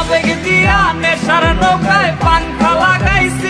আবেগ দিয়া নেশার নৌকায় পাংখা লাগাইছি।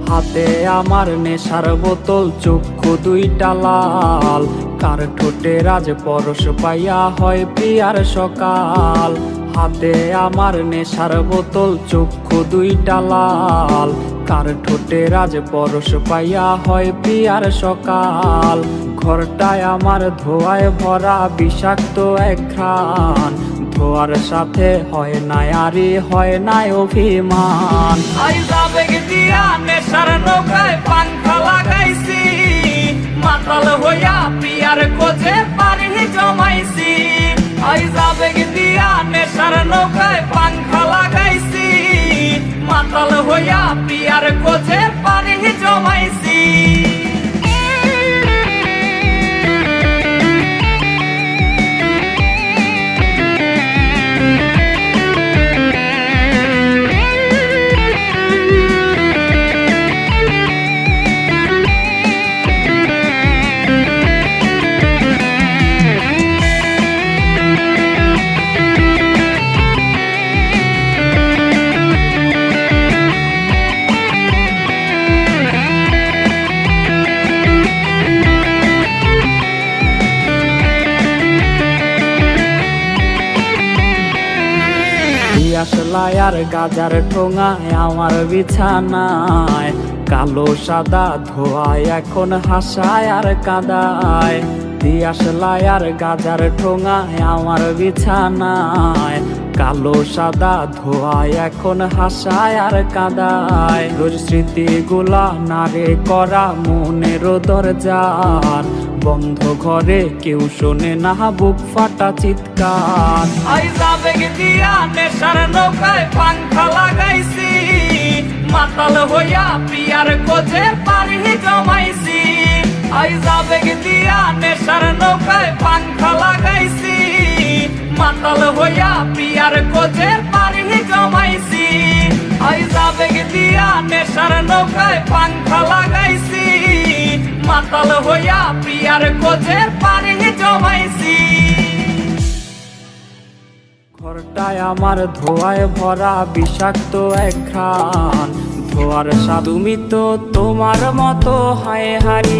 হাতে আমার নেশার বোতল, চক্ষু দুইটা লাল, কার ঠোঁটে রাজ পরশ পাইয়া হয় প্রিয়ার সকাল। হাতে আমার নেশার বোতল, চক্ষু দুইটা লাল, কার ঠোঁটে রাজ পরশ পাইয়া হয় প্রিয়ার সকাল। ঘরটায় আমার ধোঁয়ায় ভরা বিষাক্ত এক ঘ্রাণ, ধোয়ার সাথে হয় না আরে হয় না অভিমান। আইজ আবেগ দিয়া নেশার নৌকায় পাংখা লাগাইছি, মাতাল হইয়া প্রিয়ার খোঁজে পারি জমাইছি। আইজ আবেগ দিয়া নেশার নৌকায় পাংখা লাগাইছি, মাতাল হইয়া প্রিয়ার খোঁজে পারি জমাইছি। আসলাই আর গাজার ঠোঙায় আমার বিছানায়, কালো সাদা ধোয়ায় এখন হাসায় আর কাদায়। দিয়াশলাই আর গাজার ঠোঙায় আমার বিছানায়, কালো সাদা ধোয়ায় এখন হাসায় আর কাদায়। রোজ স্মৃতিগুলা নারে করা মনের দরজার, বন্ধ ঘরে কেউ শোনে না বুক ফাটা চিৎকার। আইজ আবেগ দিয়া নেশার নৌকায় পাংখা লাগাইছি, মাতাল হইয়া প্রিয়ার খোঁজে পারি জমাইছি। আইজ আবেগ দিয়া নেশার নৌকায় পাংখা লাগাইছি, মাতাল হইয়া প্রিয়ার খোঁজে পারি জমাইছি। আইজ আবেগ দিয়া নেশার নৌকায় পাংখা লাগাইছি, মাতাল হইয়া প্রিয়ার খোঁজে পারি জমাইছি। ঘরটায় আমার ধোঁয়ায় ভরা বিষাক্ত এক ঘ্রাণ, ধোয়ার স্বাদ। তুমি তো তোমার মতো হায় হারি